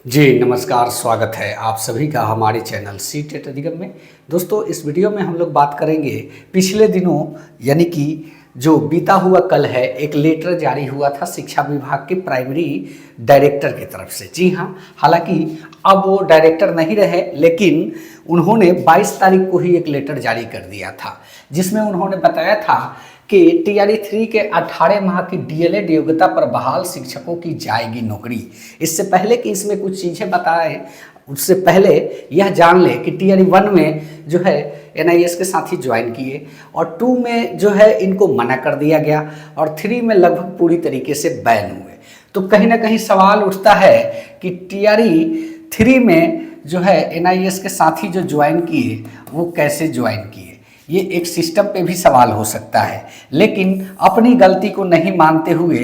जी नमस्कार, स्वागत है आप सभी का हमारे चैनल सीटेट अधिगम में। दोस्तों, इस वीडियो में हम लोग बात करेंगे पिछले दिनों यानी कि जो बीता हुआ कल है, एक लेटर जारी हुआ था शिक्षा विभाग के प्राइमरी डायरेक्टर की तरफ से। जी हाँ, हालांकि अब वो डायरेक्टर नहीं रहे, लेकिन उन्होंने 22 तारीख को ही एक लेटर जारी कर दिया था, जिसमें उन्होंने बताया था कि टीआरई 3 के 18 माह की डीएलएड योग्यता पर बहाल शिक्षकों की जाएगी नौकरी। इससे पहले कि इसमें कुछ चीज़ें बताएं, उससे पहले यह जान ले कि टीआरई 1 में जो है एनआईएस के साथ ही ज्वाइन किए और 2 में जो है इनको मना कर दिया गया और 3 में लगभग पूरी तरीके से बैन हुए। तो कहीं ना कहीं सवाल उठता है कि टीआरई 3 में जो है एनआईएस के साथ ही जो ज्वाइन किए वो कैसे ज्वाइन किए। ये एक सिस्टम पे भी सवाल हो सकता है, लेकिन अपनी गलती को नहीं मानते हुए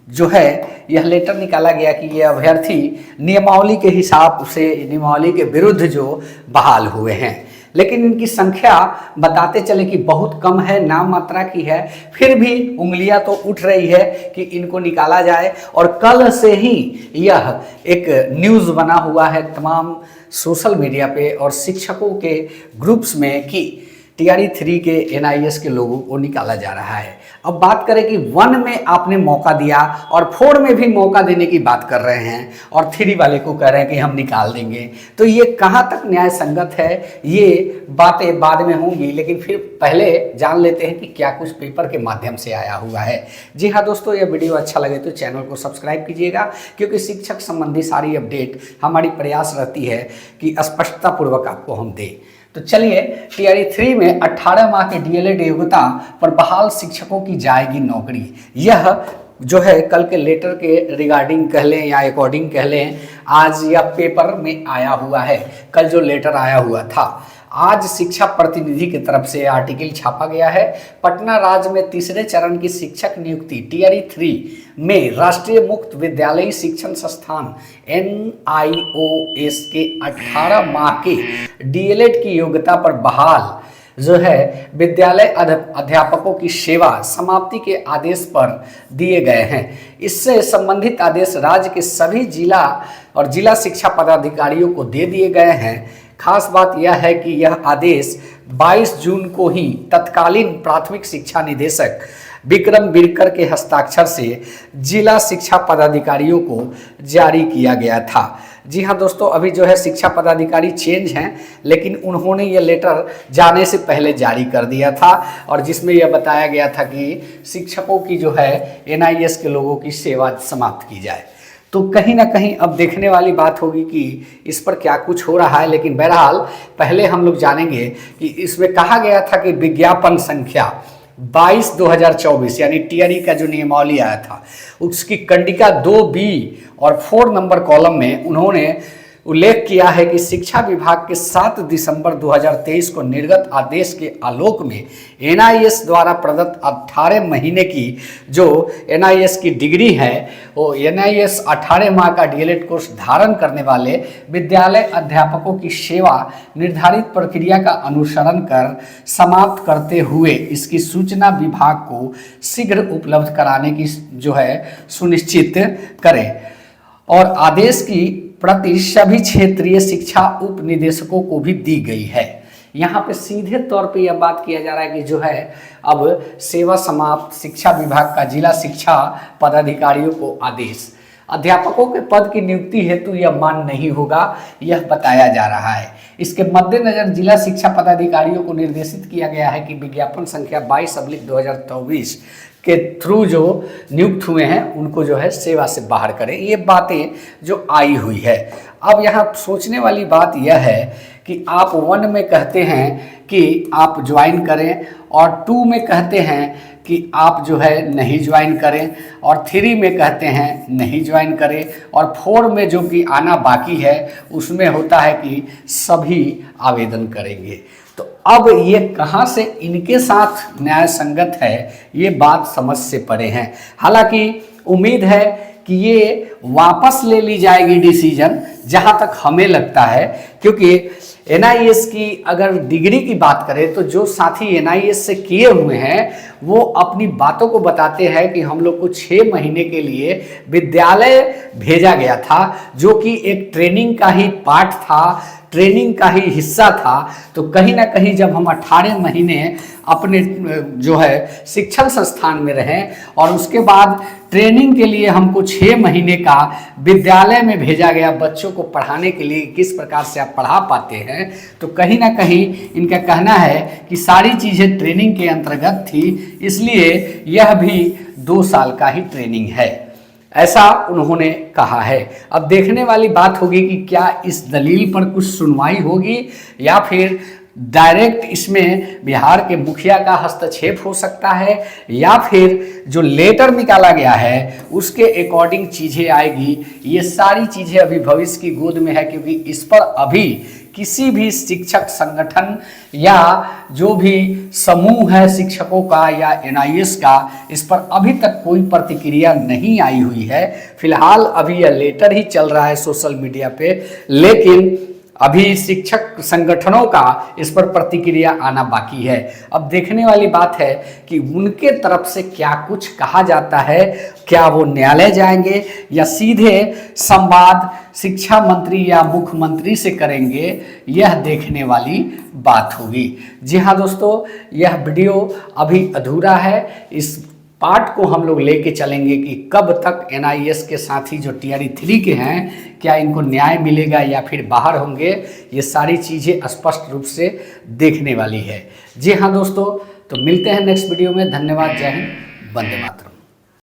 जो है यह लेटर निकाला गया कि ये अभ्यर्थी नियमावली के हिसाब से नियमावली के विरुद्ध जो बहाल हुए हैं, लेकिन इनकी संख्या बताते चले कि बहुत कम है, नाम मात्रा की है। फिर भी उंगलियां तो उठ रही है कि इनको निकाला जाए और कल से ही यह एक न्यूज़ बना हुआ है तमाम सोशल मीडिया पे और शिक्षकों के ग्रुप्स में कि टीआरई 3 के एनआईएस के लोगों को निकाला जा रहा है। अब बात करें कि 1 में आपने मौका दिया और 4 में भी मौका देने की बात कर रहे हैं और 3 वाले को कह रहे हैं कि हम निकाल देंगे, तो ये कहाँ तक न्याय संगत है, ये बातें बाद में होंगी। लेकिन फिर पहले जान लेते हैं कि क्या कुछ पेपर के माध्यम से आया हुआ है। जी हाँ दोस्तों, यह वीडियो अच्छा लगे तो चैनल को सब्सक्राइब कीजिएगा, क्योंकि शिक्षक संबंधी सारी अपडेट हमारी प्रयास रहती है कि स्पष्टता पूर्वक आपको हम दें। तो चलिए, टीआरई 3 में 18 माह के डीएलएड योग्यता पर बहाल शिक्षकों की जाएगी नौकरी। यह जो है कल के लेटर के रिगार्डिंग कह लें या अकॉर्डिंग कह लें, आज यह पेपर में आया हुआ है। कल जो लेटर आया हुआ था, आज शिक्षा प्रतिनिधि की तरफ से आर्टिकल छापा गया है। पटना राज्य में तीसरे चरण की शिक्षक नियुक्ति टीआरई 3 में राष्ट्रीय मुक्त विद्यालयी शिक्षण संस्थान एनआईओएस के 18 माह के डीएलएड की योग्यता पर बहाल जो है विद्यालय अध्यापकों की सेवा समाप्ति के आदेश पर दिए गए हैं। इससे संबंधित आदेश राज्य के सभी जिला और जिला शिक्षा पदाधिकारियों को दे दिए गए हैं। खास बात यह है कि यह आदेश 22 जून को ही तत्कालीन प्राथमिक शिक्षा निदेशक विक्रम बिरकर के हस्ताक्षर से जिला शिक्षा पदाधिकारियों को जारी किया गया था। जी हाँ दोस्तों, अभी जो है शिक्षा पदाधिकारी चेंज हैं, लेकिन उन्होंने ये लेटर जाने से पहले जारी कर दिया था और जिसमें यह बताया गया था कि शिक्षकों की जो है एनआईएस के लोगों की सेवा समाप्त की जाए। तो कहीं ना कहीं अब देखने वाली बात होगी कि इस पर क्या कुछ हो रहा है। लेकिन बहरहाल पहले हम लोग जानेंगे कि इसमें कहा गया था कि विज्ञापन संख्या 22/2024 यानी टीआरई का जो नियमावली आया था, उसकी कंडिका 2B और 4 नंबर कॉलम में उन्होंने उल्लेख किया है कि शिक्षा विभाग के 7 दिसंबर 2023 को निर्गत आदेश के आलोक में एनआईएस द्वारा प्रदत्त 18 महीने की जो एनआईएस की डिग्री है, वो एनआईएस 18 माह का डीएलएड कोर्स धारण करने वाले विद्यालय अध्यापकों की सेवा निर्धारित प्रक्रिया का अनुसरण कर समाप्त करते हुए इसकी सूचना विभाग को शीघ्र उपलब्ध कराने की जो है सुनिश्चित करें और आदेश की प्रति सभी क्षेत्रीय शिक्षा उप निदेशकों को भी दी गई है। यहाँ पे सीधे तौर पे यह बात किया जा रहा है कि जो है अब सेवा समाप्त शिक्षा विभाग का जिला शिक्षा पदाधिकारियों को आदेश, अध्यापकों के पद की नियुक्ति हेतु यह मान्य नहीं होगा, यह बताया जा रहा है। इसके मद्देनजर जिला शिक्षा पदाधिकारियों को निर्देशित किया गया है कि विज्ञापन संख्या 22/2024 के थ्रू जो नियुक्त हुए हैं उनको जो है सेवा से बाहर करें। ये बातें जो आई हुई है। अब यहाँ सोचने वाली बात यह है कि आप 1 में कहते हैं कि आप ज्वाइन करें और 2 में कहते हैं कि आप जो है नहीं ज्वाइन करें और 3 में कहते हैं नहीं ज्वाइन करें और 4 में जो कि आना बाकी है उसमें होता है कि सभी आवेदन करेंगे। तो अब ये कहाँ से इनके साथ न्याय संगत है, ये बात समझ से परे है। हालांकि उम्मीद है कि ये वापस ले ली जाएगी डिसीजन जहां तक हमें लगता है। क्योंकि एनआईएस की अगर डिग्री की बात करें तो जो साथी एनआईएस से किए हुए हैं वो अपनी बातों को बताते हैं कि हम लोग को 6 महीने के लिए विद्यालय भेजा गया था, जो कि एक ट्रेनिंग का ही पार्ट था, ट्रेनिंग का ही हिस्सा था। तो कहीं ना कहीं जब हम 18 महीने अपने जो है शिक्षण संस्थान में रहें और उसके बाद ट्रेनिंग के लिए हमको 6 महीने का विद्यालय में भेजा गया बच्चों को पढ़ाने के लिए, किस प्रकार से आप पढ़ा पाते हैं, तो कहीं ना कहीं इनका कहना है कि सारी चीज़ें ट्रेनिंग के अंतर्गत थी, इसलिए यह भी 2 साल का ही ट्रेनिंग है, ऐसा उन्होंने कहा है। अब देखने वाली बात होगी कि क्या इस दलील पर कुछ सुनवाई होगी या फिर डायरेक्ट इसमें बिहार के मुखिया का हस्तक्षेप हो सकता है, या फिर जो लेटर निकाला गया है उसके अकॉर्डिंग चीज़ें आएगी। ये सारी चीज़ें अभी भविष्य की गोद में है, क्योंकि इस पर अभी किसी भी शिक्षक संगठन या जो भी समूह है शिक्षकों का या एनआईएस का, इस पर अभी तक कोई प्रतिक्रिया नहीं आई हुई है। फिलहाल अभी यह लेटर ही चल रहा है सोशल मीडिया पे, लेकिन अभी शिक्षक संगठनों का इस पर प्रतिक्रिया आना बाकी है। अब देखने वाली बात है कि उनके तरफ से क्या कुछ कहा जाता है, क्या वो न्यायालय जाएंगे या सीधे संवाद शिक्षा मंत्री या मुख्यमंत्री से करेंगे, यह देखने वाली बात होगी। जी हाँ दोस्तों, यह वीडियो अभी अधूरा है, इस पार्ट को हम लोग लेके चलेंगे कि कब तक एनआईएस के साथी जो टीआरई 3 के हैं, क्या इनको न्याय मिलेगा या फिर बाहर होंगे, ये सारी चीज़ें स्पष्ट रूप से देखने वाली है। जी हाँ दोस्तों, तो मिलते हैं नेक्स्ट वीडियो में। धन्यवाद, जय हिंद, वंदे मातरम।